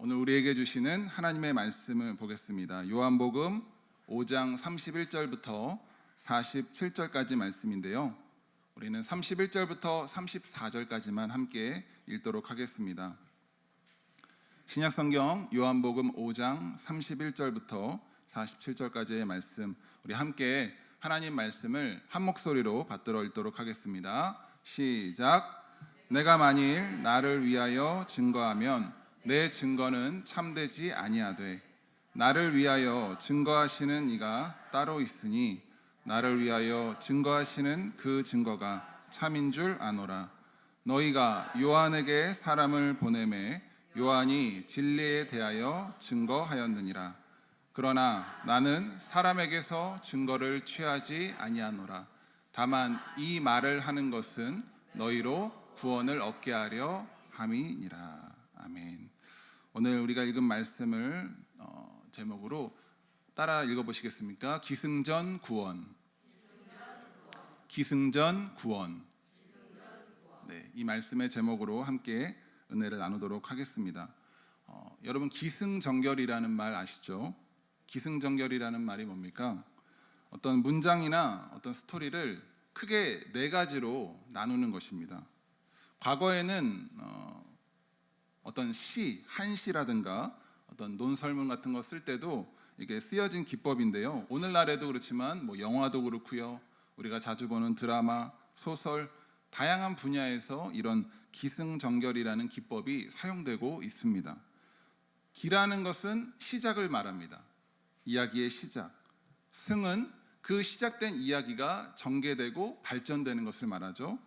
오늘 우리에게 주시는 하나님의 말씀을 보겠습니다. 요한복음 5장 31절부터 47절까지 말씀인데요. 우리는 31절부터 34절까지만 함께 읽도록 하겠습니다. 신약성경 요한복음 5장 31절부터 47절까지의 말씀, 우리 함께 하나님 말씀을 한 목소리로 받들어 읽도록 하겠습니다. 시작. 내가 만일 나를 위하여 증거하면 내 증거는 참되지 아니하되 나를 위하여 증거하시는 이가 따로 있으니 나를 위하여 증거하시는 그 증거가 참인 줄 아노라. 너희가 요한에게 사람을 보내매 요한이 진리에 대하여 증거하였느니라. 그러나 나는 사람에게서 증거를 취하지 아니하노라. 다만 이 말을 하는 것은 너희로 구원을 얻게 하려 함이니라. 아멘. 오늘 우리가 읽은 말씀을 제목으로 따라 읽어보시겠습니까? 기승전 구원. 기승전 구원. 네, 이 말씀의 제목으로 함께 은혜를 나누도록 하겠습니다. 여러분, 기승전결이라는 말 아시죠? 기승전결이라는 말이 뭡니까? 어떤 문장이나 어떤 스토리를 크게 네 가지로 나누는 것입니다. 과거에는 어떤 시, 한시라든가 어떤 논설문 같은 거 쓸 때도 이게 쓰여진 기법인데요. 오늘날에도 그렇지만 영화도 그렇고요. 우리가 자주 보는 드라마, 소설, 다양한 분야에서 이런 기승전결이라는 기법이 사용되고 있습니다. 기라는 것은 시작을 말합니다. 이야기의 시작. 승은 그 시작된 이야기가 전개되고 발전되는 것을 말하죠.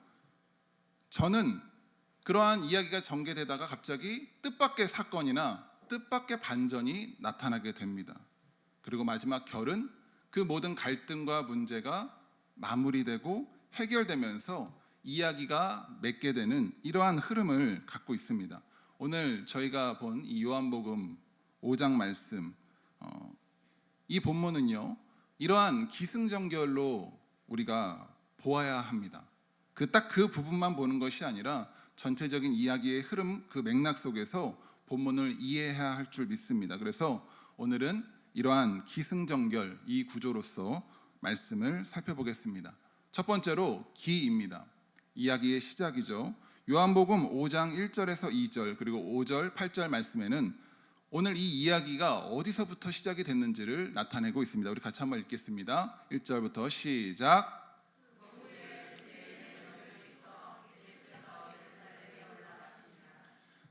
전은 그러한 이야기가 전개되다가 갑자기 뜻밖의 사건이나 뜻밖의 반전이 나타나게 됩니다. 그리고 마지막 결은 그 모든 갈등과 문제가 마무리되고 해결되면서 이야기가 맺게 되는 이러한 흐름을 갖고 있습니다. 오늘 저희가 본 이 요한복음 5장 말씀, 이 본문은요, 이러한 기승전결로 우리가 보아야 합니다. 딱 그 부분만 보는 것이 아니라 전체적인 이야기의 흐름, 그 맥락 속에서 본문을 이해해야 할 줄 믿습니다. 그래서 오늘은 이러한 기승전결, 이 구조로서 말씀을 살펴보겠습니다. 첫 번째로 기입니다. 이야기의 시작이죠. 요한복음 5장 1절에서 2절 그리고 5절, 8절 말씀에는 오늘 이 이야기가 어디서부터 시작이 됐는지를 나타내고 있습니다. 우리 같이 한번 읽겠습니다. 1절부터 시작.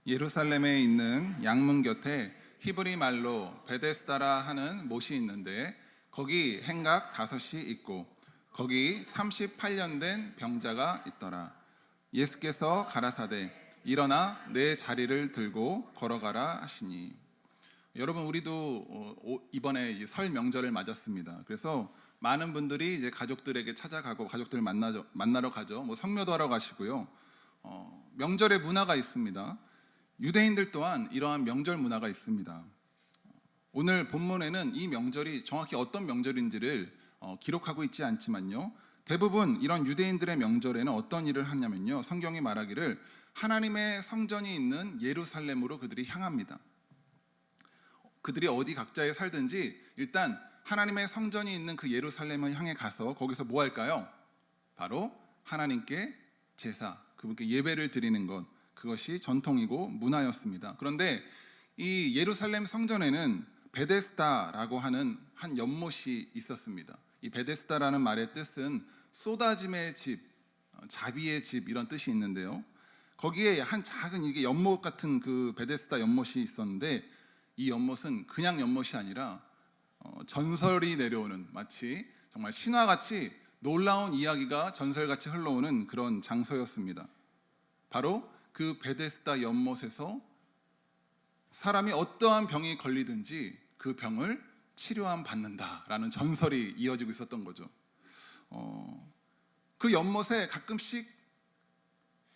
예루살렘에 있는 양문 곁에 히브리 말로 베데스다라 하는 못이 있는데 거기 행각 5이 있고 거기 38년 된 병자가 있더라. 예수께서 가라사대 일어나 내 자리를 들고 걸어가라 하시니. 여러분, 우리도 이번에 설 명절을 맞았습니다. 그래서 많은 분들이 이제 가족들에게 찾아가고 가족들 만나러 가죠. 성묘도 하러 가시고요. 명절의 문화가 있습니다. 유대인들 또한 이러한 명절 문화가 있습니다. 오늘 본문에는 이 명절이 정확히 어떤 명절인지를 기록하고 있지 않지만요, 대부분 이런 유대인들의 명절에는 어떤 일을 하냐면요, 성경이 말하기를 하나님의 성전이 있는 예루살렘으로 그들이 향합니다. 그들이 어디 각자에 살든지 일단 하나님의 성전이 있는 그 예루살렘을 향해 가서 거기서 뭐 할까요? 바로 하나님께 제사, 그분께 예배를 드리는 것, 그것이 전통이고 문화였습니다. 그런데 이 예루살렘 성전에는 베데스다라고 하는 한 연못이 있었습니다. 이 베데스다라는 말의 뜻은 쏟아짐의 집, 자비의 집, 이런 뜻이 있는데요, 거기에 한 작은 이게 연못 같은 그 베데스다 연못이 있었는데 이 연못은 그냥 연못이 아니라 전설이 내려오는, 마치 정말 신화같이 놀라운 이야기가 전설같이 흘러오는 그런 장소였습니다. 바로 그 베데스다 연못에서 사람이 어떠한 병이 걸리든지 그 병을 치료함 받는다라는 전설이 이어지고 있었던 거죠. 그 연못에 가끔씩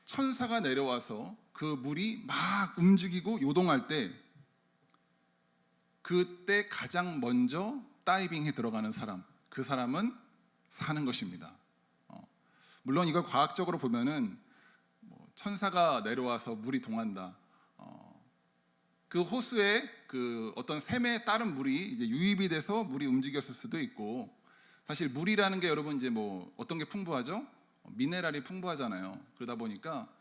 천사가 내려와서 그 물이 막 움직이고 요동할 때 그때 가장 먼저 다이빙에 들어가는 사람, 그 사람은 사는 것입니다. 물론 이걸 과학적으로 보면은 천사가 내려와서 물이 동한다, 그 호수에 그 어떤 샘에 따른 물이 이제 유입이 돼서 물이 움직였을 수도 있고, 사실 물이라는 게 여러분 이제 뭐 어떤 게 풍부하죠? 미네랄이 풍부하잖아요. 그러다 보니까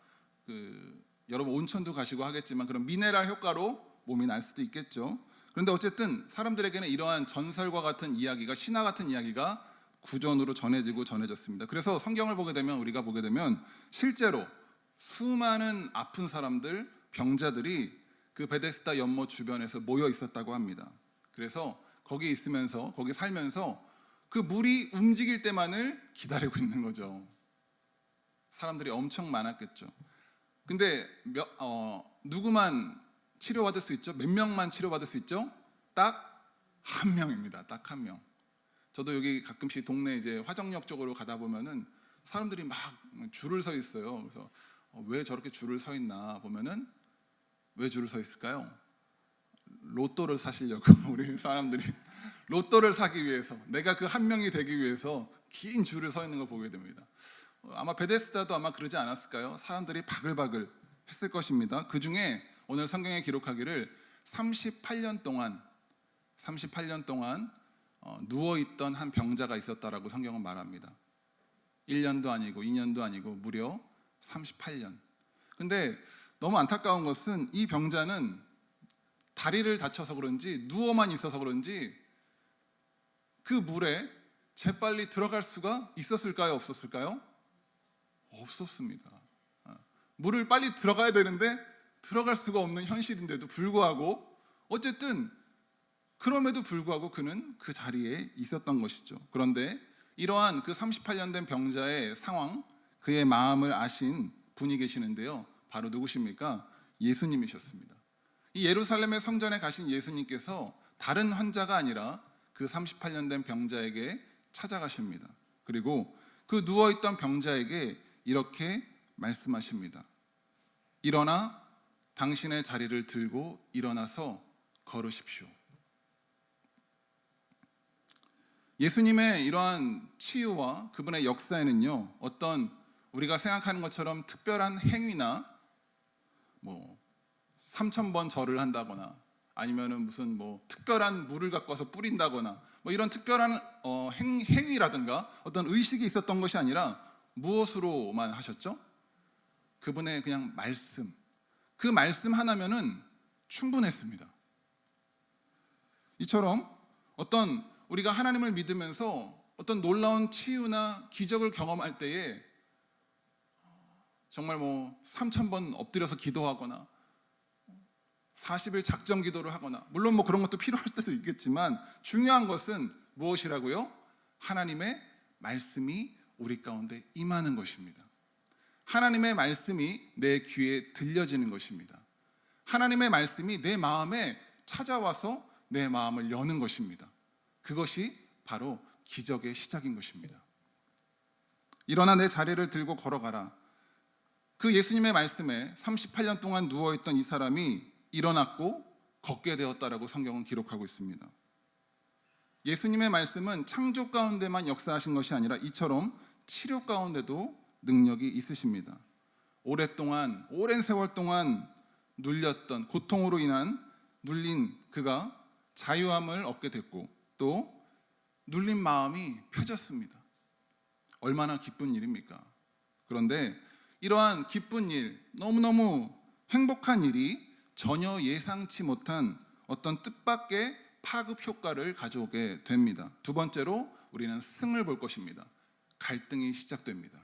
그 여러분 온천도 가시고 하겠지만 그런 미네랄 효과로 몸이 날 수도 있겠죠. 그런데 어쨌든 사람들에게는 이러한 전설과 같은 이야기가, 신화 같은 이야기가 구전으로 전해졌습니다. 그래서 성경을 우리가 보게 되면 실제로 수많은 아픈 사람들, 병자들이 그 베데스다 연못 주변에서 모여 있었다고 합니다. 그래서 거기 살면서 그 물이 움직일 때만을 기다리고 있는 거죠. 사람들이 엄청 많았겠죠. 근데 누구만 치료받을 수 있죠? 몇 명만 치료받을 수 있죠? 딱 한 명입니다. 딱 한 명. 저도 여기 가끔씩 동네 이제 화정역 쪽으로 가다 보면은 사람들이 막 줄을 서 있어요. 그래서 왜 저렇게 줄을 서 있나 보면은, 왜 줄을 서 있을까요? 로또를 사시려고 우리 사람들이 로또를 사기 위해서, 내가 그 한 명이 되기 위해서 긴 줄을 서 있는 걸 보게 됩니다. 아마 베데스다도 아마 그러지 않았을까요? 사람들이 바글바글 했을 것입니다. 그 중에 오늘 성경에 기록하기를 38년 동안 누워있던 한 병자가 있었다라고 성경은 말합니다. 1년도 아니고 2년도 아니고 무려 38년. 근데 너무 안타까운 것은 이 병자는 다리를 다쳐서 그런지 누워만 있어서 그런지 그 물에 재빨리 들어갈 수가 있었을까요? 없었을까요? 없었습니다. 물을 빨리 들어가야 되는데 들어갈 수가 없는 현실인데도 불구하고, 어쨌든 그럼에도 불구하고 그는 그 자리에 있었던 것이죠. 그런데 이러한 그 38년 된 병자의 상황, 그의 마음을 아신 분이 계시는데요. 바로 누구십니까? 예수님이셨습니다. 이 예루살렘의 성전에 가신 예수님께서 다른 환자가 아니라 그 38년 된 병자에게 찾아가십니다. 그리고 그 누워있던 병자에게 이렇게 말씀하십니다. 일어나 당신의 자리를 들고 일어나서 걸으십시오. 예수님의 이러한 치유와 그분의 역사에는요, 어떤 우리가 생각하는 것처럼 특별한 행위나 3,000번 절을 한다거나 아니면은 무슨 특별한 물을 갖고 와서 뿌린다거나 이런 특별한 행위라든가 어떤 의식이 있었던 것이 아니라 무엇으로만 하셨죠? 그분의 그냥 말씀, 그 말씀 하나면은 충분했습니다. 이처럼 어떤 우리가 하나님을 믿으면서 어떤 놀라운 치유나 기적을 경험할 때에 정말 3,000번 엎드려서 기도하거나 40일 작정 기도를 하거나, 물론 그런 것도 필요할 때도 있겠지만 중요한 것은 무엇이라고요? 하나님의 말씀이 우리 가운데 임하는 것입니다. 하나님의 말씀이 내 귀에 들려지는 것입니다. 하나님의 말씀이 내 마음에 찾아와서 내 마음을 여는 것입니다. 그것이 바로 기적의 시작인 것입니다. 일어나 내 자리를 들고 걸어가라. 그 예수님의 말씀에 38년 동안 누워있던 이 사람이 일어났고 걷게 되었다라고 성경은 기록하고 있습니다. 예수님의 말씀은 창조 가운데만 역사하신 것이 아니라 이처럼 치료 가운데도 능력이 있으십니다. 오랜 세월 동안 눌렸던 고통으로 눌린 그가 자유함을 얻게 됐고, 또 눌린 마음이 펴졌습니다. 얼마나 기쁜 일입니까? 그런데 이러한 기쁜 일, 너무너무 행복한 일이 전혀 예상치 못한 어떤 뜻밖의 파급 효과를 가져오게 됩니다. 두 번째로 우리는 승을 볼 것입니다. 갈등이 시작됩니다.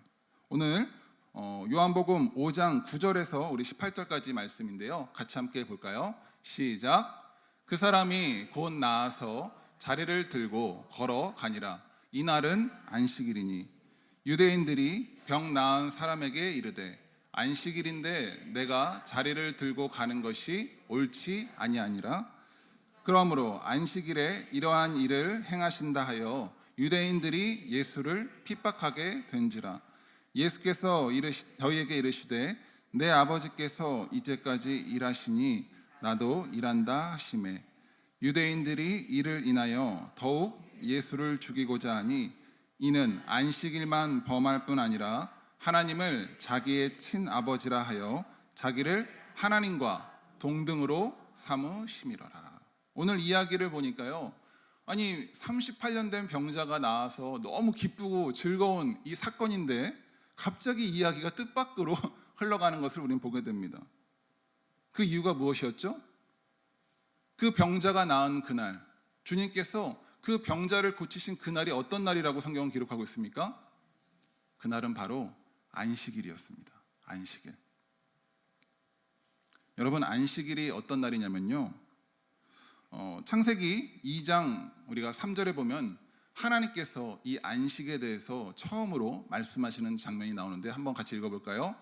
오늘 요한복음 5장 9절에서 우리 18절까지 말씀인데요. 같이 함께 볼까요? 시작. 그 사람이 곧 나아서 자리를 들고 걸어가니라. 이날은 안식일이니 유대인들이 병 나은 사람에게 이르되 안식일인데 내가 자리를 들고 가는 것이 옳지 아니하니라. 그러므로 안식일에 이러한 일을 행하신다 하여 유대인들이 예수를 핍박하게 된지라. 예수께서 저희에게 이르시되 내 아버지께서 이제까지 일하시니 나도 일한다 하시매, 유대인들이 이를 인하여 더욱 예수를 죽이고자 하니 이는 안식일만 범할 뿐 아니라 하나님을 자기의 친아버지라 하여 자기를 하나님과 동등으로 사무심이러라. 오늘 이야기를 보니까요, 아니 38년 된 병자가 나와서 너무 기쁘고 즐거운 이 사건인데 갑자기 이야기가 뜻밖으로 흘러가는 것을 우리는 보게 됩니다. 그 이유가 무엇이었죠? 그 병자가 나은 그날, 주님께서 그 병자를 고치신 그날이 어떤 날이라고 성경은 기록하고 있습니까? 그날은 바로 안식일이었습니다. 안식일. 여러분, 안식일이 어떤 날이냐면요, 창세기 2장 우리가 3절에 보면 하나님께서 이 안식에 대해서 처음으로 말씀하시는 장면이 나오는데 한번 같이 읽어볼까요?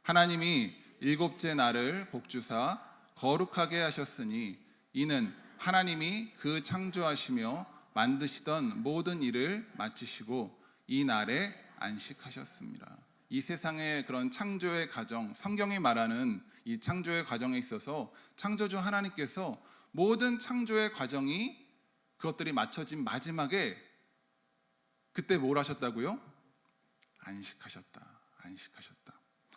하나님이 일곱째 날을 복주사 거룩하게 하셨으니 이는 하나님이 그 창조하시며 만드시던 모든 일을 마치시고 이 날에 안식하셨습니다. 이 세상의 그런 창조의 과정, 성경이 말하는 이 창조의 과정에 있어서 창조주 하나님께서 모든 창조의 과정이 그것들이 맞춰진 마지막에 그때 뭘 하셨다고요? 안식하셨다. 안식하셨다.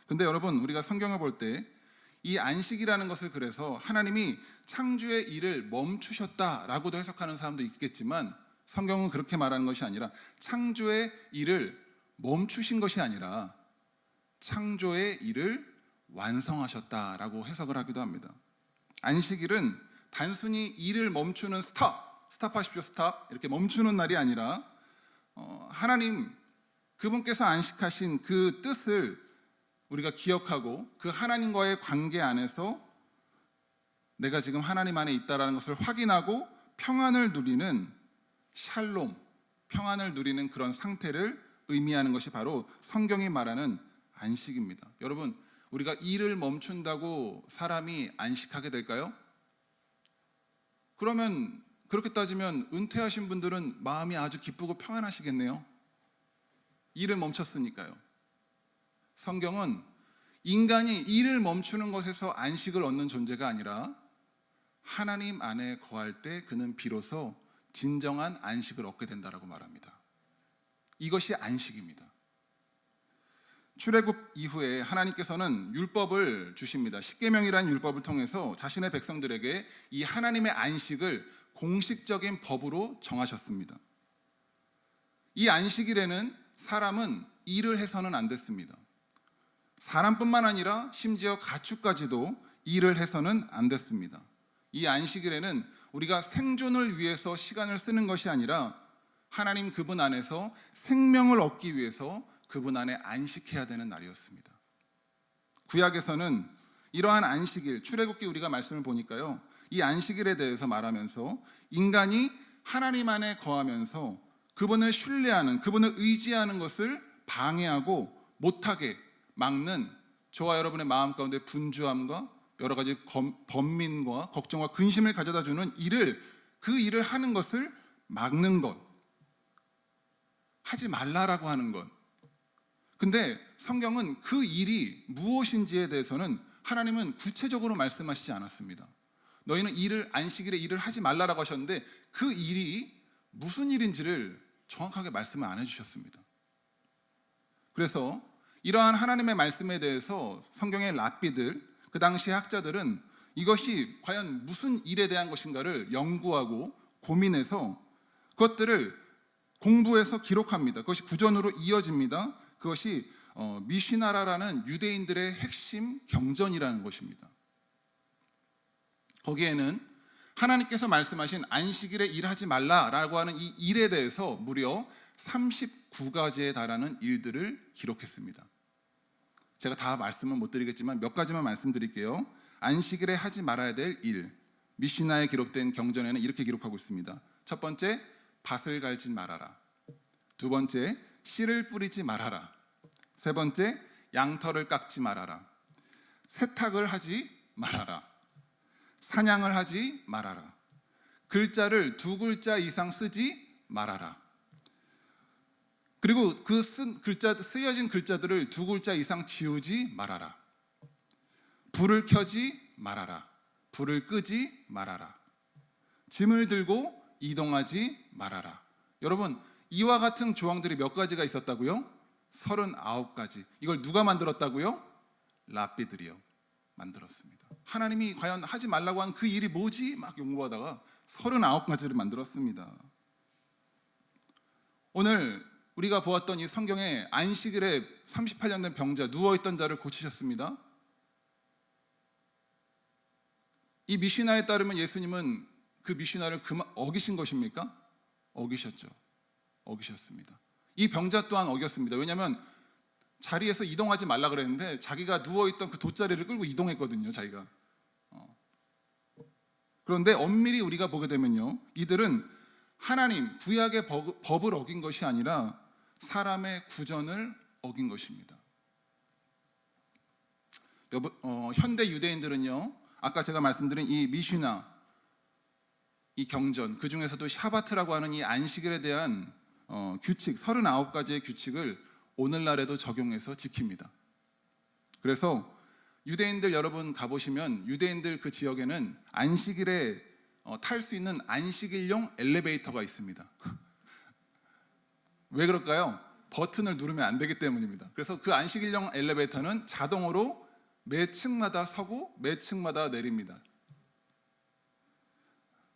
근데 여러분, 우리가 성경을 볼 때 이 안식이라는 것을 그래서 하나님이 창조의 일을 멈추셨다라고도 해석하는 사람도 있겠지만 성경은 그렇게 말하는 것이 아니라 창조의 일을 멈추신 것이 아니라 창조의 일을 완성하셨다라고 해석을 하기도 합니다. 안식일은 단순히 일을 멈추는 스탑하십시오, 스탑 이렇게 멈추는 날이 아니라 하나님 그분께서 안식하신 그 뜻을 우리가 기억하고 그 하나님과의 관계 안에서 내가 지금 하나님 안에 있다는 것을 확인하고 평안을 누리는 샬롬, 평안을 누리는 그런 상태를 의미하는 것이 바로 성경이 말하는 안식입니다. 여러분, 우리가 일을 멈춘다고 사람이 안식하게 될까요? 그러면 그렇게 따지면 은퇴하신 분들은 마음이 아주 기쁘고 평안하시겠네요. 일을 멈췄으니까요. 성경은 인간이 일을 멈추는 것에서 안식을 얻는 존재가 아니라 하나님 안에 거할 때 그는 비로소 진정한 안식을 얻게 된다라고 말합니다. 이것이 안식입니다. 출애굽 이후에 하나님께서는 율법을 주십니다. 십계명이라는 율법을 통해서 자신의 백성들에게 이 하나님의 안식을 공식적인 법으로 정하셨습니다. 이 안식일에는 사람은 일을 해서는 안 됐습니다. 사람뿐만 아니라 심지어 가축까지도 일을 해서는 안 됐습니다. 이 안식일에는 우리가 생존을 위해서 시간을 쓰는 것이 아니라 하나님 그분 안에서 생명을 얻기 위해서 그분 안에 안식해야 되는 날이었습니다. 구약에서는 이러한 안식일, 출애굽기 우리가 말씀을 보니까요, 이 안식일에 대해서 말하면서 인간이 하나님 안에 거하면서 그분을 신뢰하는, 그분을 의지하는 것을 방해하고 못하게 막는 저와 여러분의 마음 가운데 분주함과 여러 가지 번민과 걱정과 근심을 가져다 주는 그 일을 하는 것을 막는 것, 하지 말라라고 하는 것. 근데 성경은 그 일이 무엇인지에 대해서는 하나님은 구체적으로 말씀하시지 않았습니다. 너희는 안식일에 일을 하지 말라라고 하셨는데 그 일이 무슨 일인지를 정확하게 말씀을 안 해주셨습니다. 그래서 이러한 하나님의 말씀에 대해서 성경의 랍비들, 그 당시의 학자들은 이것이 과연 무슨 일에 대한 것인가를 연구하고 고민해서 그것들을 공부해서 기록합니다. 그것이 구전으로 이어집니다. 그것이 미시나라라는 유대인들의 핵심 경전이라는 것입니다. 거기에는 하나님께서 말씀하신 안식일에 일하지 말라라고 하는 이 일에 대해서 무려 39가지에 달하는 일들을 기록했습니다. 제가 다 말씀은 못 드리겠지만 몇 가지만 말씀드릴게요. 안식일에 하지 말아야 될 일, 미시나에 기록된 경전에는 이렇게 기록하고 있습니다. 첫 번째, 밭을 갈지 말아라. 두 번째, 씨를 뿌리지 말아라. 세 번째, 양털을 깎지 말아라. 세탁을 하지 말아라. 사냥을 하지 말아라. 글자를 2글자 이상 쓰지 말아라. 그리고 그 쓰여진 글자들을 2글자 이상 지우지 말아라. 불을 켜지 말아라. 불을 끄지 말아라. 짐을 들고 이동하지 말아라. 여러분, 이와 같은 조항들이 몇 가지가 있었다고요? 39가지. 이걸 누가 만들었다고요? 랍비들이요. 만들었습니다. 하나님이 과연 하지 말라고 한 그 일이 뭐지? 막 연구하다가 39가지를 만들었습니다. 오늘 우리가 보았던 이 성경에 안식일에 38년 된 병자, 누워있던 자를 고치셨습니다. 이 미시나에 따르면 예수님은 그 미시나를 어기신 것입니까? 어기셨죠. 어기셨습니다. 이 병자 또한 어겼습니다. 왜냐하면 자리에서 이동하지 말라 그랬는데 자기가 누워있던 그 돗자리를 끌고 이동했거든요. 자기가. 그런데 엄밀히 우리가 보게 되면요, 이들은 하나님 구약의 법을 어긴 것이 아니라 사람의 구전을 어긴 것입니다. 현대 유대인들은요, 아까 제가 말씀드린 이 미시나, 이 경전, 그 중에서도 샤바트라고 하는 이 안식일에 대한 규칙, 39가지의 규칙을 오늘날에도 적용해서 지킵니다. 그래서 유대인들 여러분 가보시면 유대인들 그 지역에는 안식일에 탈 수 있는 안식일용 엘리베이터가 있습니다. 왜 그럴까요? 버튼을 누르면 안 되기 때문입니다. 그래서 그 안식일용 엘리베이터는 자동으로 매 층마다 서고 매 층마다 내립니다.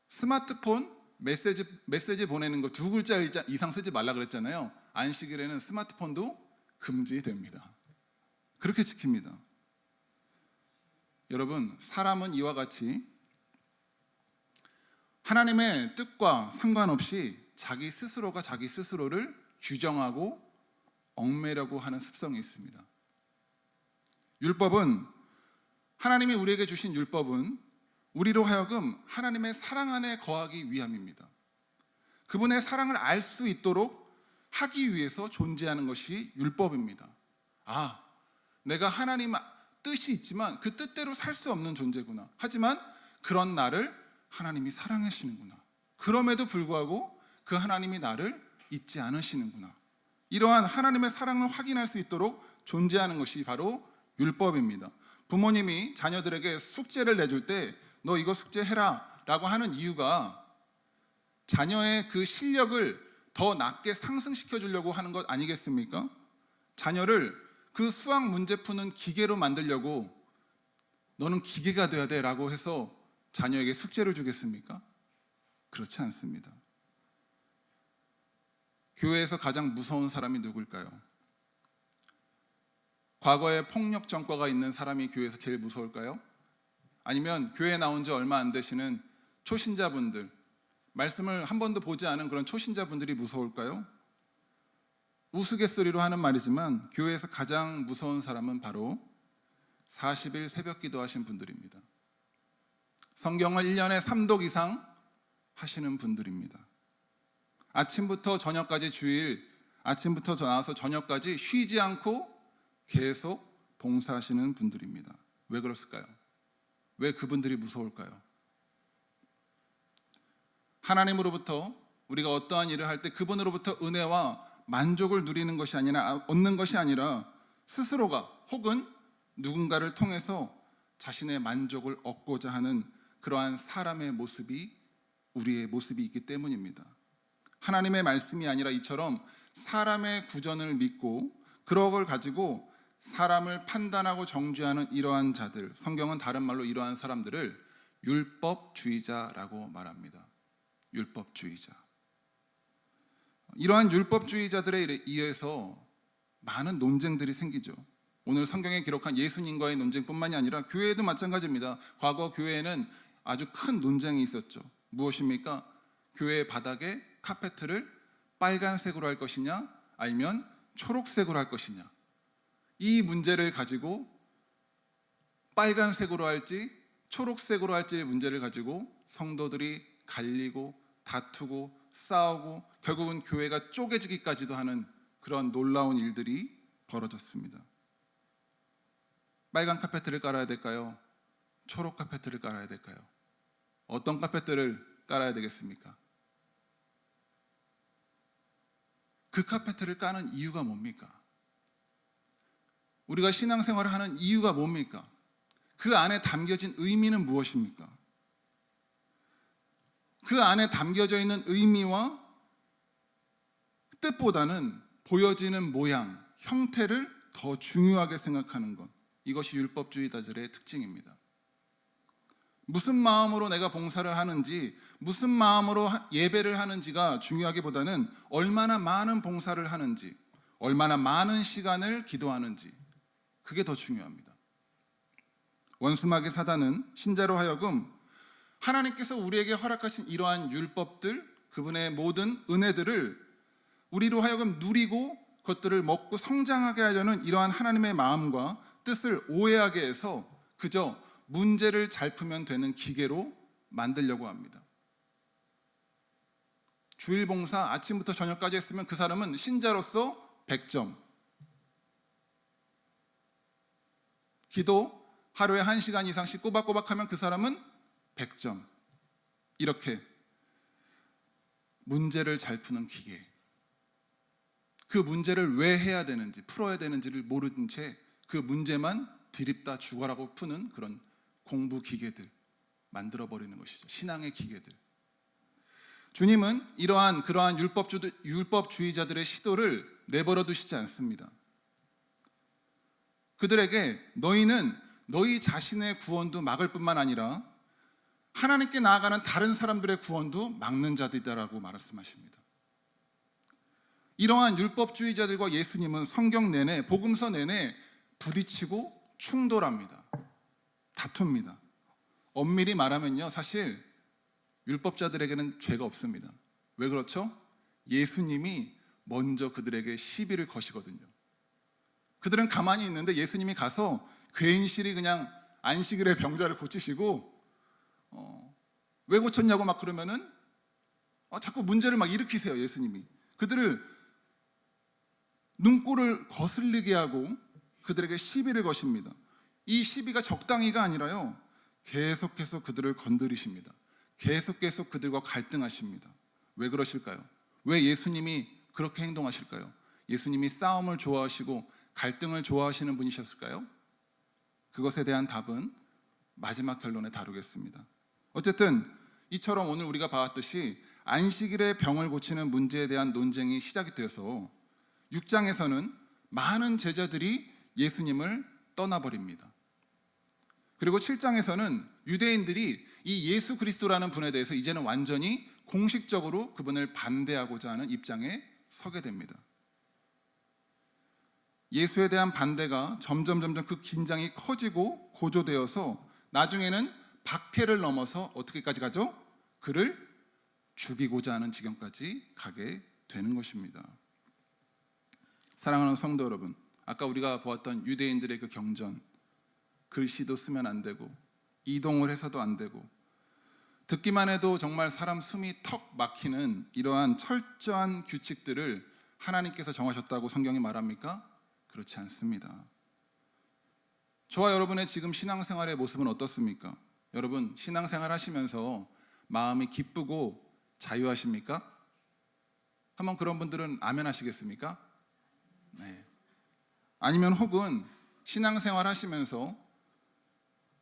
스마트폰 메시지 보내는 거 2글자 이상 쓰지 말라 그랬잖아요. 안식일에는 스마트폰도 금지됩니다. 그렇게 지킵니다. 여러분, 사람은 이와 같이 하나님의 뜻과 상관없이 자기 스스로가 자기 스스로를 규정하고 얽매려고 하는 습성이 있습니다. 율법은, 하나님이 우리에게 주신 율법은 우리로 하여금 하나님의 사랑 안에 거하기 위함입니다. 그분의 사랑을 알 수 있도록 하기 위해서 존재하는 것이 율법입니다. 내가 하나님 뜻이 있지만 그 뜻대로 살 수 없는 존재구나. 하지만 그런 나를 하나님이 사랑하시는구나. 그럼에도 불구하고 그 하나님이 나를 잊지 않으시는구나. 이러한 하나님의 사랑을 확인할 수 있도록 존재하는 것이 바로 율법입니다. 부모님이 자녀들에게 숙제를 내줄 때 너 이거 숙제해라 라고 하는 이유가 자녀의 그 실력을 더 낮게 상승시켜 주려고 하는 것 아니겠습니까? 자녀를 그 수학 문제 푸는 기계로 만들려고 너는 기계가 돼야 돼 라고 해서 자녀에게 숙제를 주겠습니까? 그렇지 않습니다. 교회에서 가장 무서운 사람이 누굴까요? 과거에 폭력 전과가 있는 사람이 교회에서 제일 무서울까요? 아니면 교회에 나온 지 얼마 안 되시는 초신자분들, 말씀을 한 번도 보지 않은 그런 초신자분들이 무서울까요? 우스갯소리로 하는 말이지만 교회에서 가장 무서운 사람은 바로 40일 새벽 기도하신 분들입니다. 성경을 1년에 3독 이상 하시는 분들입니다. 아침부터 저녁까지 주일, 아침부터 나와서 저녁까지 쉬지 않고 계속 봉사하시는 분들입니다. 왜 그랬을까요? 왜 그분들이 무서울까요? 하나님으로부터 우리가 어떠한 일을 할 때 그분으로부터 은혜와 만족을 누리는 것이 아니라, 얻는 것이 아니라 스스로가 혹은 누군가를 통해서 자신의 만족을 얻고자 하는 그러한 사람의 모습이, 우리의 모습이 있기 때문입니다. 하나님의 말씀이 아니라 이처럼 사람의 구전을 믿고 그걸 가지고 사람을 판단하고 정죄하는 이러한 자들, 성경은 다른 말로 이러한 사람들을 율법주의자라고 말합니다. 율법주의자. 이러한 율법주의자들에 의해서 많은 논쟁들이 생기죠. 오늘 성경에 기록한 예수님과의 논쟁뿐만이 아니라 교회에도 마찬가지입니다. 과거 교회에는 아주 큰 논쟁이 있었죠. 무엇입니까? 교회 바닥에 카페트를 빨간색으로 할 것이냐 아니면 초록색으로 할 것이냐. 이 문제를 가지고 빨간색으로 할지 초록색으로 할지의 문제를 가지고 성도들이 갈리고 다투고 싸우고 결국은 교회가 쪼개지기까지도 하는 그런 놀라운 일들이 벌어졌습니다. 빨간 카페트를 깔아야 될까요? 초록 카페트를 깔아야 될까요? 어떤 카페트를 깔아야 되겠습니까? 그 카페트를 까는 이유가 뭡니까? 우리가 신앙생활을 하는 이유가 뭡니까? 그 안에 담겨진 의미는 무엇입니까? 그 안에 담겨져 있는 의미와 뜻보다는 보여지는 모양, 형태를 더 중요하게 생각하는 것. 이것이 율법주의자들의 특징입니다. 무슨 마음으로 내가 봉사를 하는지, 무슨 마음으로 예배를 하는지가 중요하기보다는 얼마나 많은 봉사를 하는지, 얼마나 많은 시간을 기도하는지, 그게 더 중요합니다. 원수마귀 사단은 신자로 하여금 하나님께서 우리에게 허락하신 이러한 율법들, 그분의 모든 은혜들을 우리로 하여금 누리고 그것들을 먹고 성장하게 하려는 이러한 하나님의 마음과 뜻을 오해하게 해서 그저 문제를 잘 풀면 되는 기계로 만들려고 합니다. 주일 봉사 아침부터 저녁까지 했으면 그 사람은 신자로서 100점, 기도 하루에 1시간 이상씩 꼬박꼬박 하면 그 사람은 100점. 이렇게 문제를 잘 푸는 기계, 그 문제를 왜 해야 되는지, 풀어야 되는지를 모르는 채 그 문제만 드립다 죽어라고 푸는 그런 공부 기계들 만들어버리는 것이죠. 신앙의 기계들. 주님은 그러한 율법주의자들의 시도를 내버려 두시지 않습니다. 그들에게 너희는 너희 자신의 구원도 막을 뿐만 아니라 하나님께 나아가는 다른 사람들의 구원도 막는 자들이다라고 말씀하십니다. 이러한 율법주의자들과 예수님은 성경 내내, 복음서 내내 부딪히고 충돌합니다. 다툽니다. 엄밀히 말하면요, 사실 율법자들에게는 죄가 없습니다. 왜 그렇죠? 예수님이 먼저 그들에게 시비를 거시거든요. 그들은 가만히 있는데 예수님이 가서 괜시리 그냥 안식일에 병자를 고치시고 왜 고쳤냐고 막 그러면은 자꾸 문제를 막 일으키세요. 예수님이 그들을 눈꼴을 거슬리게 하고 그들에게 시비를 거십니다. 이 시비가 적당히가 아니라요, 계속해서 그들을 건드리십니다. 계속 그들과 갈등하십니다. 왜 그러실까요? 왜 예수님이 그렇게 행동하실까요? 예수님이 싸움을 좋아하시고 갈등을 좋아하시는 분이셨을까요? 그것에 대한 답은 마지막 결론에 다루겠습니다. 어쨌든 이처럼 오늘 우리가 봤듯이 안식일에 병을 고치는 문제에 대한 논쟁이 시작이 되어서 6장에서는 많은 제자들이 예수님을 떠나버립니다. 그리고 7장에서는 유대인들이 이 예수 그리스도라는 분에 대해서 이제는 완전히 공식적으로 그분을 반대하고자 하는 입장에 서게 됩니다. 예수에 대한 반대가 점점 그 긴장이 커지고 고조되어서 나중에는 박해를 넘어서 어떻게까지 가죠? 그를 죽이고자 하는 지경까지 가게 되는 것입니다. 사랑하는 성도 여러분, 아까 우리가 보았던 유대인들의 그 경전, 글씨도 쓰면 안 되고 이동을 해서도 안 되고 듣기만 해도 정말 사람 숨이 턱 막히는 이러한 철저한 규칙들을 하나님께서 정하셨다고 성경이 말합니까? 그렇지 않습니다. 저와 여러분의 지금 신앙생활의 모습은 어떻습니까? 여러분 신앙생활 하시면서 마음이 기쁘고 자유하십니까? 한번 그런 분들은 아멘 하시겠습니까? 네. 아니면 혹은 신앙생활 하시면서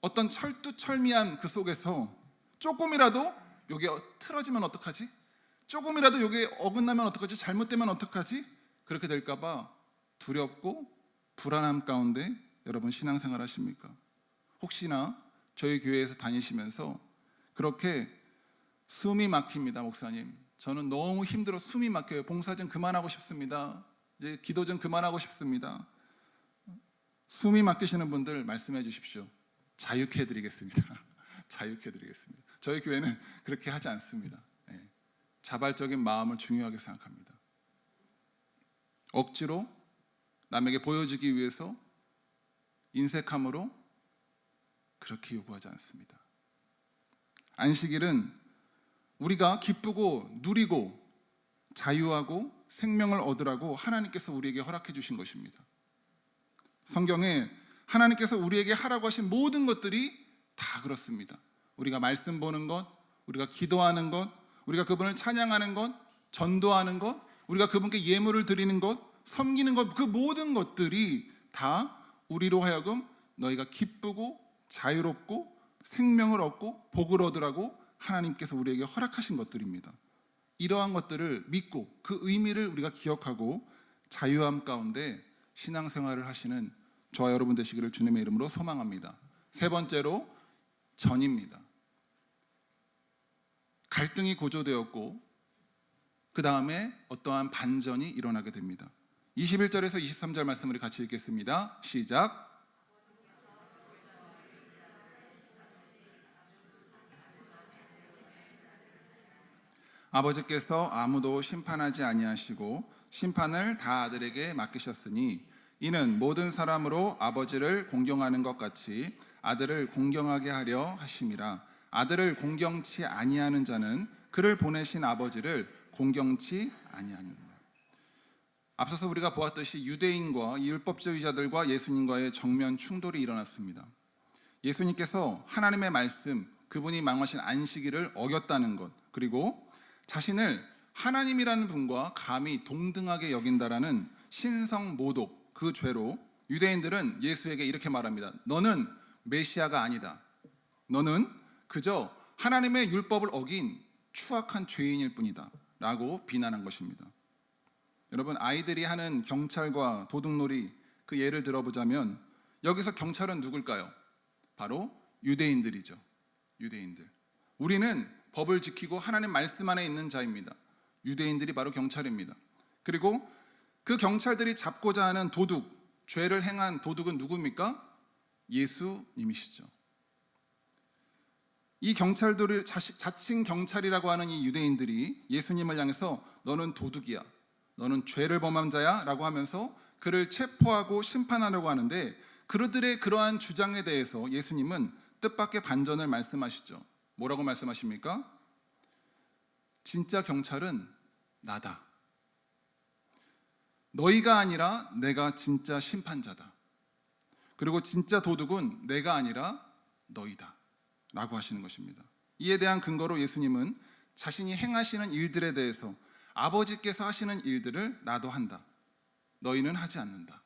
어떤 철두철미한 그 속에서 조금이라도 요게 틀어지면 어떡하지? 조금이라도 요게 어긋나면 어떡하지? 잘못되면 어떡하지? 그렇게 될까봐 두렵고 불안함 가운데 여러분 신앙생활 하십니까? 혹시나 저희 교회에서 다니시면서 그렇게 숨이 막힙니다. 목사님, 저는 너무 힘들어 숨이 막혀요. 봉사 좀 그만하고 싶습니다. 이제 기도 좀 그만하고 싶습니다. 숨이 막히시는 분들 말씀해 주십시오. 자유케 해드리겠습니다. 자유케 해드리겠습니다. 저희 교회는 그렇게 하지 않습니다. 자발적인 마음을 중요하게 생각합니다. 억지로 남에게 보여주기 위해서 인색함으로 그렇게 요구하지 않습니다. 안식일은 우리가 기쁘고 누리고 자유하고 생명을 얻으라고 하나님께서 우리에게 허락해 주신 것입니다. 성경에 하나님께서 우리에게 하라고 하신 모든 것들이 다 그렇습니다. 우리가 말씀 보는 것, 우리가 기도하는 것, 우리가 그분을 찬양하는 것, 전도하는 것, 우리가 그분께 예물을 드리는 것, 섬기는 것, 그 모든 것들이 다 우리로 하여금 너희가 기쁘고 자유롭고 생명을 얻고 복을 얻으라고 하나님께서 우리에게 허락하신 것들입니다. 이러한 것들을 믿고 그 의미를 우리가 기억하고 자유함 가운데 신앙생활을 하시는 저와 여러분 되시기를 주님의 이름으로 소망합니다. 세 번째로 전입니다. 갈등이 고조되었고 그 다음에 어떠한 반전이 일어나게 됩니다. 21절에서 23절 말씀을 같이 읽겠습니다. 시작. 아버지께서 아무도 심판하지 아니하시고 심판을 다 아들에게 맡기셨으니 이는 모든 사람으로 아버지를 공경하는 것 같이 아들을 공경하게 하려 하심이라. 아들을 공경치 아니하는 자는 그를 보내신 아버지를 공경치 아니하느니라. 앞서서 우리가 보았듯이 유대인과 율법주의자들과 예수님과의 정면 충돌이 일어났습니다. 예수님께서 하나님의 말씀, 그분이 명하신 안식일을 어겼다는 것, 그리고 자신을 하나님이라는 분과 감히 동등하게 여긴다라는 신성모독, 그 죄로 유대인들은 예수에게 이렇게 말합니다. 너는 메시아가 아니다. 너는 그저 하나님의 율법을 어긴 추악한 죄인일 뿐이다 라고 비난한 것입니다. 여러분, 아이들이 하는 경찰과 도둑놀이 그 예를 들어보자면 여기서 경찰은 누굴까요? 바로 유대인들이죠. 유대인들. 우리는 법을 지키고 하나님 말씀 안에 있는 자입니다. 유대인들이 바로 경찰입니다. 그리고 그 경찰들이 잡고자 하는 도둑, 죄를 행한 도둑은 누굽니까? 예수님이시죠. 이 경찰들을 자칭 경찰이라고 하는 이 유대인들이 예수님을 향해서 너는 도둑이야, 너는 죄를 범한 자야 라고 하면서 그를 체포하고 심판하려고 하는데, 그들의 그러한 주장에 대해서 예수님은 뜻밖의 반전을 말씀하시죠. 뭐라고 말씀하십니까? 진짜 경찰은 나다. 너희가 아니라 내가 진짜 심판자다. 그리고 진짜 도둑은 내가 아니라 너희다 라고 하시는 것입니다. 이에 대한 근거로 예수님은 자신이 행하시는 일들에 대해서 아버지께서 하시는 일들을 나도 한다, 너희는 하지 않는다.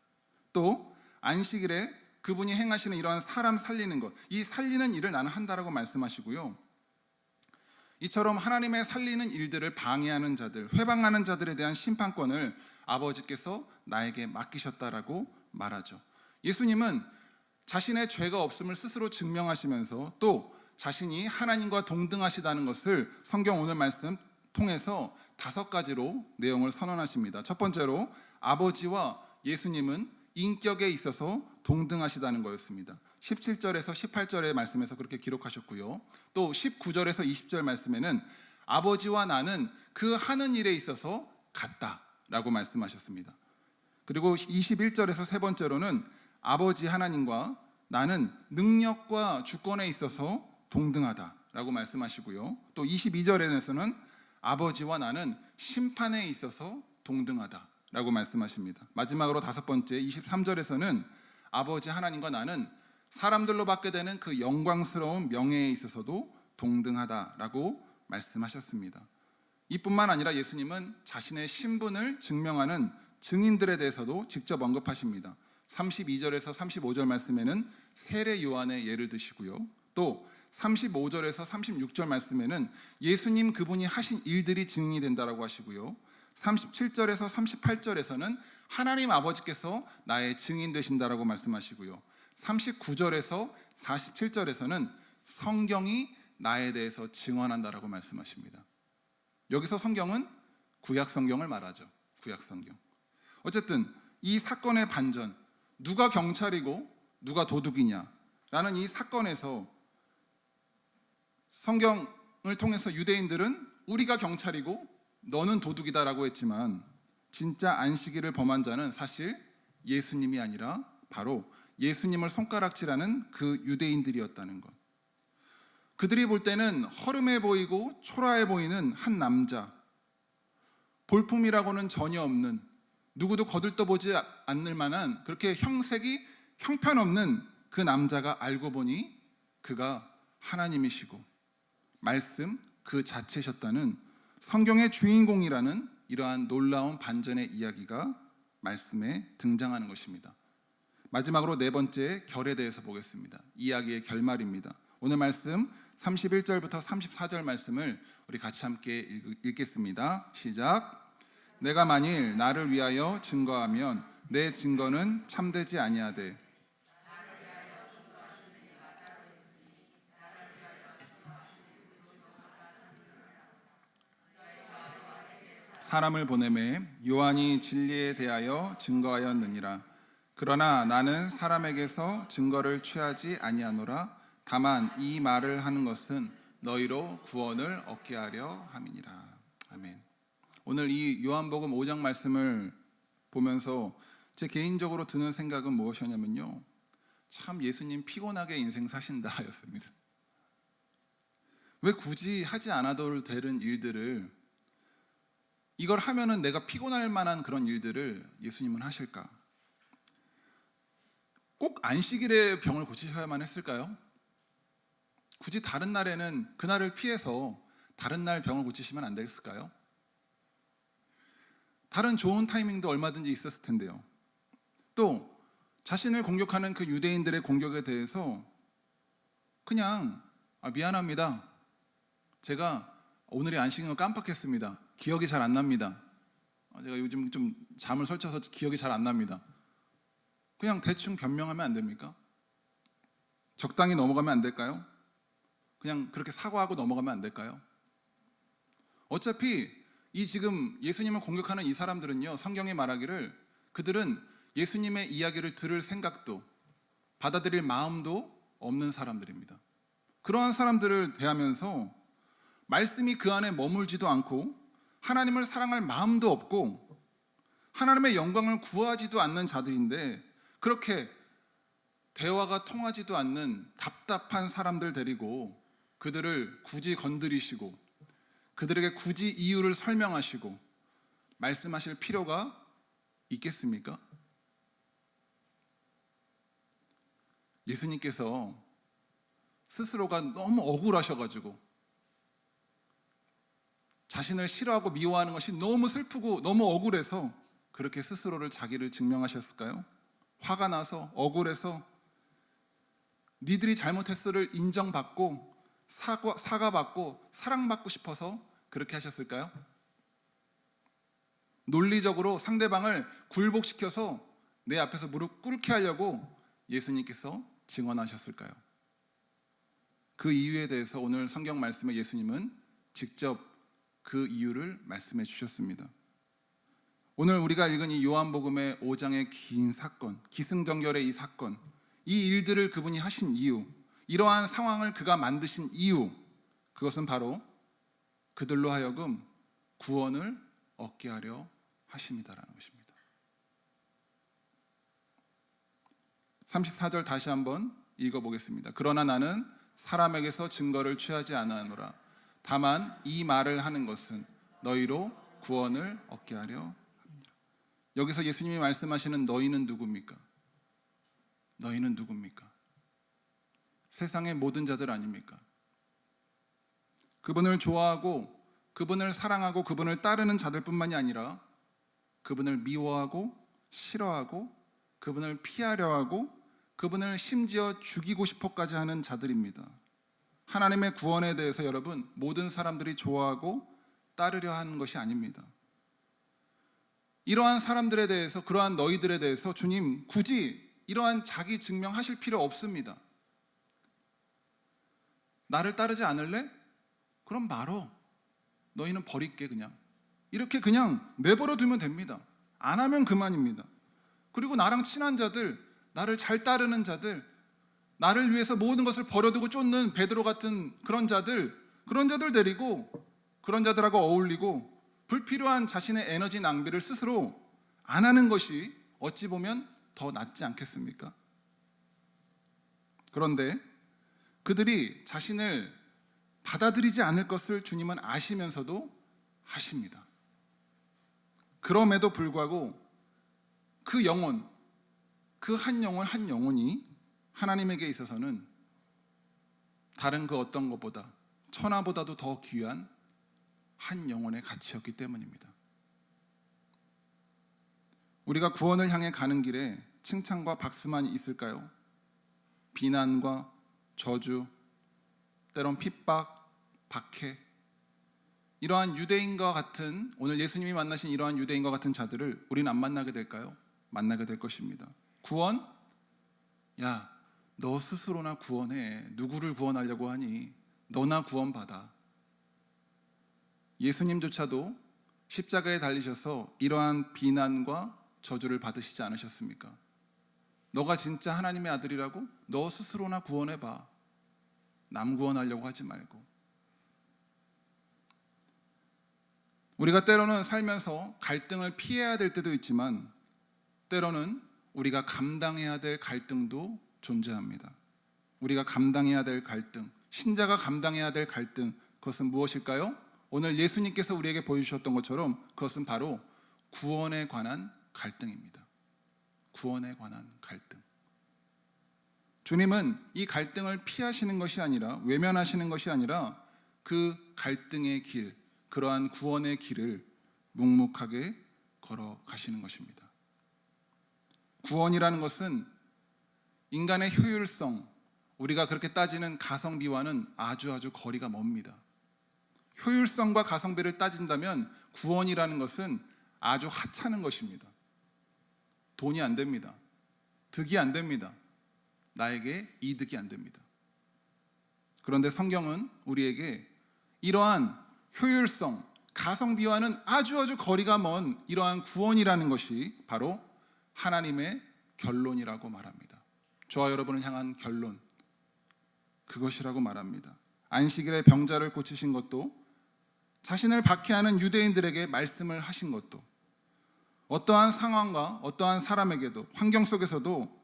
또 안식일에 그분이 행하시는 이러한 사람 살리는 것, 이 살리는 일을 나는 한다라고 말씀하시고요. 이처럼 하나님의 살리는 일들을 방해하는 자들, 회방하는 자들에 대한 심판권을 아버지께서 나에게 맡기셨다라고 말하죠. 예수님은 자신의 죄가 없음을 스스로 증명하시면서 또 자신이 하나님과 동등하시다는 것을 성경 오늘 말씀 통해서 5가지로 내용을 선언하십니다. 첫 번째로 아버지와 예수님은 인격에 있어서 동등하시다는 거였습니다. 17절에서 18절의 말씀에서 그렇게 기록하셨고요. 또 19절에서 20절 말씀에는 아버지와 나는 그 하는 일에 있어서 같다라고 말씀하셨습니다. 그리고 21절에서 세 번째로는 아버지 하나님과 나는 능력과 주권에 있어서 동등하다라고 말씀하시고요. 또 22절에서는 아버지와 나는 심판에 있어서 동등하다라고 말씀하십니다. 마지막으로 5번째 23절에서는 아버지 하나님과 나는 사람들로 받게 되는 그 영광스러운 명예에 있어서도 동등하다라고 말씀하셨습니다. 이뿐만 아니라 예수님은 자신의 신분을 증명하는 증인들에 대해서도 직접 언급하십니다. 32절에서 35절 말씀에는 세례 요한의 예를 드시고요. 또 35절에서 36절 말씀에는 예수님 그분이 하신 일들이 증인이 된다라고 하시고요. 37절에서 38절에서는 하나님 아버지께서 나의 증인 되신다라고 말씀하시고요. 39절에서 47절에서는 성경이 나에 대해서 증언한다라고 말씀하십니다. 여기서 성경은 구약 성경을 말하죠. 구약 성경. 어쨌든 이 사건의 반전, 누가 경찰이고 누가 도둑이냐라는 이 사건에서 성경을 통해서 유대인들은 우리가 경찰이고 너는 도둑이다라고 했지만 진짜 안식일을 범한 자는 사실 예수님이 아니라 바로 예수님을 손가락질하는 그 유대인들이었다는 것. 그들이 볼 때는 허름해 보이고 초라해 보이는 한 남자, 볼품이라고는 전혀 없는, 누구도 거들떠보지 않을 만한 그렇게 형색이 형편없는 그 남자가 알고 보니 그가 하나님이시고 말씀 그 자체셨다는 성경의 주인공이라는 이러한 놀라운 반전의 이야기가 말씀에 등장하는 것입니다. 마지막으로 4번째 결에 대해서 보겠습니다. 이야기의 결말입니다. 오늘 말씀 31절부터 34절 말씀을 우리 같이 함께 읽겠습니다. 시작. 내가 만일 나를 위하여 증거하면 내 증거는 참되지 아니하되 사람을 보내매 요한이 진리에 대하여 증거하였느니라. 그러나 나는 사람에게서 증거를 취하지 아니하노라. 다만 이 말을 하는 것은 너희로 구원을 얻게 하려 함이니라. 아멘. 오늘 이 요한복음 5장 말씀을 보면서 제 개인적으로 드는 생각은 무엇이냐면요, 참 예수님 피곤하게 인생 사신다 였습니다. 왜 굳이 하지 않아도 되는 일들을, 이걸 하면은 내가 피곤할 만한 그런 일들을 예수님은 하실까? 꼭 안식일에 병을 고치셔야만 했을까요? 굳이 다른 날에는 그날을 피해서 다른 날 병을 고치시면 안 됐을까요? 다른 좋은 타이밍도 얼마든지 있었을 텐데요. 또 자신을 공격하는 그 유대인들의 공격에 대해서 그냥 미안합니다, 제가 오늘이 안식인 거 깜빡했습니다, 기억이 잘 안 납니다, 제가 요즘 좀 잠을 설쳐서 기억이 잘 안 납니다, 그냥 대충 변명하면 안 됩니까? 적당히 넘어가면 안 될까요? 그냥 그렇게 사과하고 넘어가면 안 될까요? 어차피 이 지금 예수님을 공격하는 이 사람들은요, 성경이 말하기를 그들은 예수님의 이야기를 들을 생각도 받아들일 마음도 없는 사람들입니다. 그러한 사람들을 대하면서 말씀이 그 안에 머물지도 않고 하나님을 사랑할 마음도 없고 하나님의 영광을 구하지도 않는 자들인데, 그렇게 대화가 통하지도 않는 답답한 사람들 데리고 그들을 굳이 건드리시고 그들에게 굳이 이유를 설명하시고 말씀하실 필요가 있겠습니까? 예수님께서 스스로가 너무 억울하셔가지고 자신을 싫어하고 미워하는 것이 너무 슬프고 너무 억울해서 그렇게 스스로를 자기를 증명하셨을까요? 화가 나서, 억울해서 니들이 잘못했어를 인정받고 사과받고 사랑받고 싶어서 그렇게 하셨을까요? 논리적으로 상대방을 굴복시켜서 내 앞에서 무릎 꿇게 하려고 예수님께서 증언하셨을까요? 그 이유에 대해서 오늘 성경 말씀에 예수님은 직접 그 이유를 말씀해 주셨습니다. 오늘 우리가 읽은 이 요한복음의 5장의 긴 사건, 기승전결의 이 사건, 이 일들을 그분이 하신 이유, 이러한 상황을 그가 만드신 이유, 그것은 바로 그들로 하여금 구원을 얻게 하려 하심이다라는 것입니다. 34절 다시 한번 읽어보겠습니다. 그러나 나는 사람에게서 증거를 취하지 아니하노라. 다만 이 말을 하는 것은 너희로 구원을 얻게 하려 합니다. 여기서 예수님이 말씀하시는 너희는 누굽니까? 너희는 누굽니까? 세상의 모든 자들 아닙니까? 그분을 좋아하고 그분을 사랑하고 그분을 따르는 자들뿐만이 아니라 그분을 미워하고 싫어하고 그분을 피하려 하고 그분을 심지어 죽이고 싶어까지 하는 자들입니다. 하나님의 구원에 대해서 여러분, 모든 사람들이 좋아하고 따르려 하는 것이 아닙니다. 이러한 사람들에 대해서, 그러한 너희들에 대해서 주님 굳이 이러한 자기 증명하실 필요 없습니다. 나를 따르지 않을래? 그럼 말어. 너희는 버릴게. 그냥 이렇게 그냥 내버려 두면 됩니다. 안 하면 그만입니다. 그리고 나랑 친한 자들, 나를 잘 따르는 자들, 나를 위해서 모든 것을 버려두고 쫓는 베드로 같은 그런 자들 데리고 그런 자들하고 어울리고 불필요한 자신의 에너지 낭비를 스스로 안 하는 것이 어찌 보면 더 낫지 않겠습니까? 그런데 그들이 자신을 받아들이지 않을 것을 주님은 아시면서도 하십니다. 그럼에도 불구하고 그 영혼, 그 한 영혼이 하나님에게 있어서는 다른 그 어떤 것보다, 천하보다도 더 귀한 한 영혼의 가치였기 때문입니다. 우리가 구원을 향해 가는 길에 칭찬과 박수만 있을까요? 비난과 저주, 때론 핍박, 박해, 이러한 유대인과 같은, 오늘 예수님이 만나신 이러한 유대인과 같은 자들을 우리는 안 만나게 될까요? 만나게 될 것입니다. 구원? 야, 너 스스로나 구원해. 누구를 구원하려고 하니? 너나 구원받아. 예수님조차도 십자가에 달리셔서 이러한 비난과 저주를 받으시지 않으셨습니까? 너가 진짜 하나님의 아들이라고? 너 스스로나 구원해봐. 남 구원하려고 하지 말고. 우리가 때로는 살면서 갈등을 피해야 될 때도 있지만 때로는 우리가 감당해야 될 갈등도 존재합니다. 우리가 감당해야 될 갈등, 신자가 감당해야 될 갈등, 그것은 무엇일까요? 오늘 예수님께서 우리에게 보여주셨던 것처럼 그것은 바로 구원에 관한 갈등입니다. 구원에 관한 갈등. 주님은 이 갈등을 피하시는 것이 아니라, 외면하시는 것이 아니라 그 갈등의 길, 그러한 구원의 길을 묵묵하게 걸어가시는 것입니다. 구원이라는 것은 인간의 효율성, 우리가 그렇게 따지는 가성비와는 아주 거리가 멉니다. 효율성과 가성비를 따진다면 구원이라는 것은 아주 하찮은 것입니다. 돈이 안 됩니다. 득이 안 됩니다. 나에게 이득이 안 됩니다. 그런데 성경은 우리에게 이러한 효율성, 가성비와는 아주 거리가 먼 이러한 구원이라는 것이 바로 하나님의 결론이라고 말합니다. 저와 여러분을 향한 결론, 그것이라고 말합니다. 안식일에 병자를 고치신 것도, 자신을 박해하는 유대인들에게 말씀을 하신 것도, 어떠한 상황과 어떠한 사람에게도, 환경 속에서도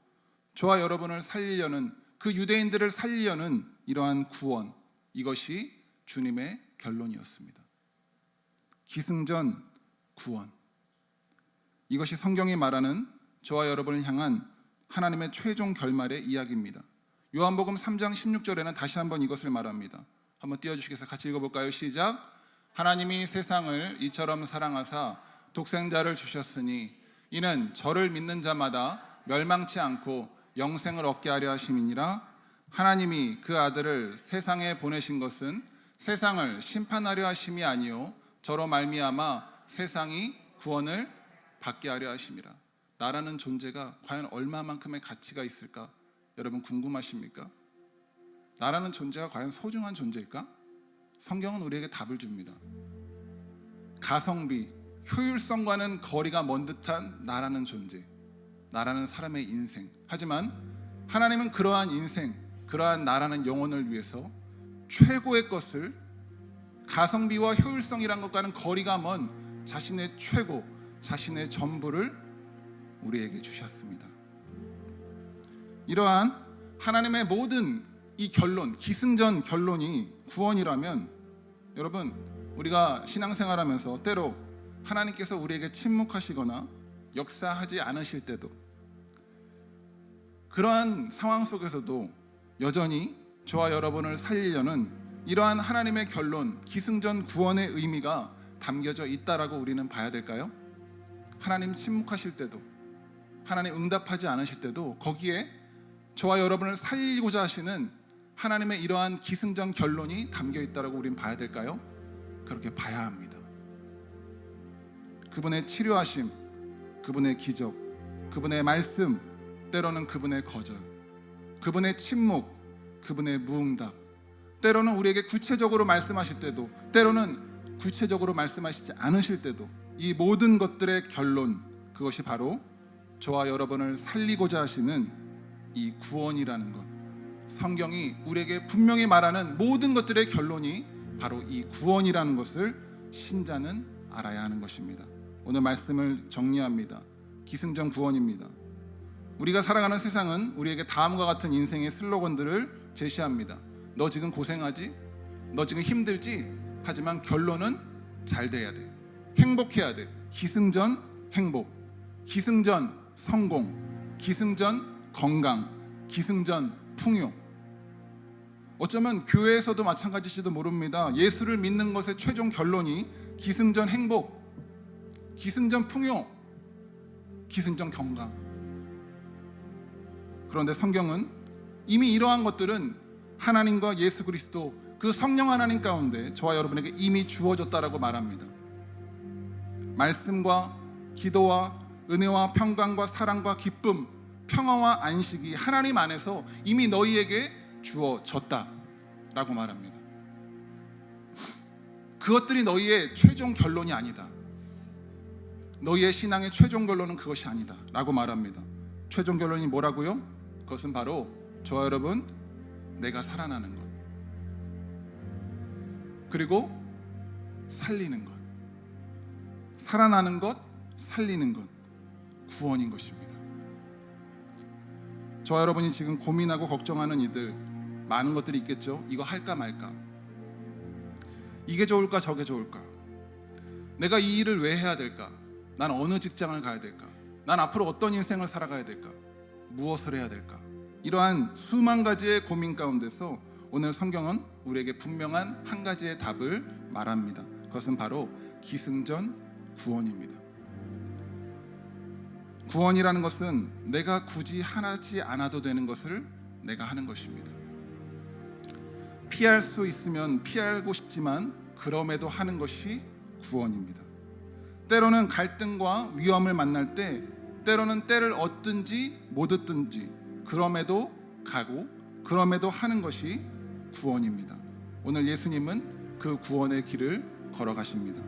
저와 여러분을 살리려는, 그 유대인들을 살리려는 이러한 구원, 이것이 주님의 결론이었습니다. 기승전 구원, 이것이 성경이 말하는 저와 여러분을 향한 하나님의 최종 결말의 이야기입니다. 요한복음 3장 16절에는 다시 한번 이것을 말합니다. 한번 띄워주시겠어요? 같이 읽어볼까요? 시작. 하나님이 세상을 이처럼 사랑하사 독생자를 주셨으니 이는 저를 믿는 자마다 멸망치 않고 영생을 얻게 하려 하심이니라. 하나님이 그 아들을 세상에 보내신 것은 세상을 심판하려 하심이 아니요 저로 말미암아 세상이 구원을 받게 하려 하심이라. 나라는 존재가 과연 얼마만큼의 가치가 있을까? 여러분 궁금하십니까? 나라는 존재가 과연 소중한 존재일까? 성경은 우리에게 답을 줍니다. 가성비, 효율성과는 거리가 먼 듯한 나라는 존재, 나라는 사람의 인생. 하지만 하나님은 그러한 인생, 그러한 나라는 영혼을 위해서 최고의 것을, 가성비와 효율성이란 것과는 거리가 먼 자신의 최고, 자신의 전부를 우리에게 주셨습니다. 이러한 하나님의 모든 이 결론, 기승전 결론이 구원이라면, 여러분 우리가 신앙생활하면서 때로 하나님께서 우리에게 침묵하시거나 역사하지 않으실 때도, 그러한 상황 속에서도 여전히 저와 여러분을 살리려는 이러한 하나님의 결론, 기승전 구원의 의미가 담겨져 있다라고 우리는 봐야 될까요? 하나님 침묵하실 때도, 하나님 응답하지 않으실 때도 거기에 저와 여러분을 살리고자 하시는 하나님의 이러한 기승전 결론이 담겨 있다라고 우리는 봐야 될까요? 그렇게 봐야 합니다. 그분의 치료하심, 그분의 기적, 그분의 말씀, 때로는 그분의 거절, 그분의 침묵, 그분의 무응답, 때로는 우리에게 구체적으로 말씀하실 때도, 때로는 구체적으로 말씀하시지 않으실 때도, 이 모든 것들의 결론, 그것이 바로 저와 여러분을 살리고자 하시는 이 구원이라는 것, 성경이 우리에게 분명히 말하는 모든 것들의 결론이 바로 이 구원이라는 것을 신자는 알아야 하는 것입니다. 오늘 말씀을 정리합니다. 기승전 구원입니다. 우리가 살아가는 세상은 우리에게 다음과 같은 인생의 슬로건들을 제시합니다. 너 지금 고생하지? 너 지금 힘들지? 하지만 결론은 잘 돼야 돼. 행복해야 돼. 기승전 행복, 기승전 성공, 기승전 건강, 기승전 풍요. 어쩌면 교회에서도 마찬가지일지도 모릅니다. 예수를 믿는 것의 최종 결론이 기승전 행복, 기승전 풍요, 기승전 건강. 그런데 성경은 이미 이러한 것들은 하나님과 예수 그리스도, 그 성령 하나님 가운데 저와 여러분에게 이미 주어졌다라고 말합니다. 말씀과 기도와 은혜와 평강과 사랑과 기쁨, 평화와 안식이 하나님 안에서 이미 너희에게 주어졌다라고 말합니다. 그것들이 너희의 최종 결론이 아니다. 너희의 신앙의 최종 결론은 그것이 아니다 라고 말합니다. 최종 결론이 뭐라고요? 그것은 바로 저와 여러분, 내가 살아나는 것, 그리고 살리는 것, 살아나는 것, 살리는 것, 구원인 것입니다. 저와 여러분이 지금 고민하고 걱정하는 이들 많은 것들이 있겠죠. 이거 할까 말까, 이게 좋을까 저게 좋을까, 내가 이 일을 왜 해야 될까, 난 어느 직장을 가야 될까, 난 앞으로 어떤 인생을 살아가야 될까, 무엇을 해야 될까, 이러한 수만 가지의 고민 가운데서 오늘 성경은 우리에게 분명한 한 가지의 답을 말합니다. 그것은 바로 기승전 구원입니다. 구원이라는 것은 내가 굳이 하지 않아도 되는 것을 내가 하는 것입니다. 피할 수 있으면 피하고 싶지만 그럼에도 하는 것이 구원입니다. 때로는 갈등과 위험을 만날 때, 때로는 때를 얻든지 못 얻든지 그럼에도 가고 그럼에도 하는 것이 구원입니다. 오늘 예수님은 그 구원의 길을 걸어가십니다.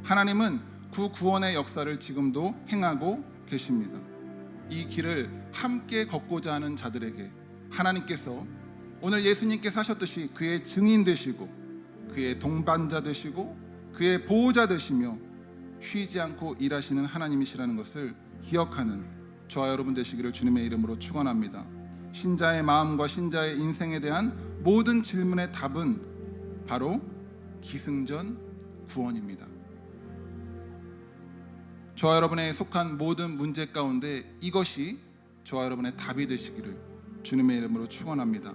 하나님은 그 구원의 역사를 지금도 행하고 계십니다. 이 길을 함께 걷고자 하는 자들에게 하나님께서 오늘 예수님께서 하셨듯이 그의 증인 되시고 그의 동반자 되시고 그의 보호자 되시며 쉬지 않고 일하시는 하나님이시라는 것을 기억하는 저와 여러분 되시기를 주님의 이름으로 축원합니다. 신자의 마음과 신자의 인생에 대한 모든 질문의 답은 바로 기승전 구원입니다. 저와 여러분에 속한 모든 문제 가운데 이것이 저와 여러분의 답이 되시기를 주님의 이름으로 축원합니다.